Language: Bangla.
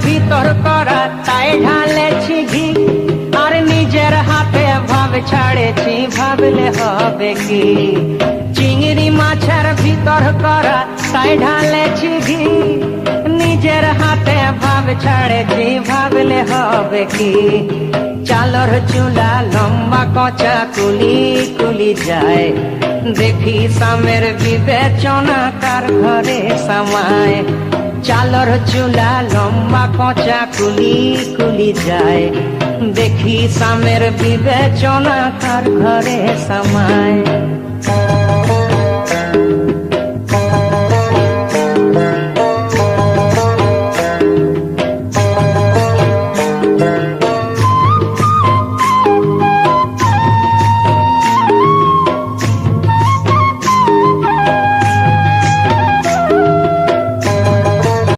ভিতর করা তাই ঢালেছি ঘি। আর নিজের হাতে ভাব ছাড়েছি, ভাবলে হবে কি। চিংড়ি মাছের ভিতর করা তাই ঢালেছি ঘি। নিজের হাতে ভাব ছাড়েছি, ভাবলে হবে কি। চালর চুলা লম্বা কচা কুলি কুলি যায়, দেখি স্বামীর বিবেচনা কার ঘরে সামায়। চালর চুলা লম্বা কচা কুলি কুলি যায়, দেখি স্বামীর বিবেচনা কার ঘরে সামায়।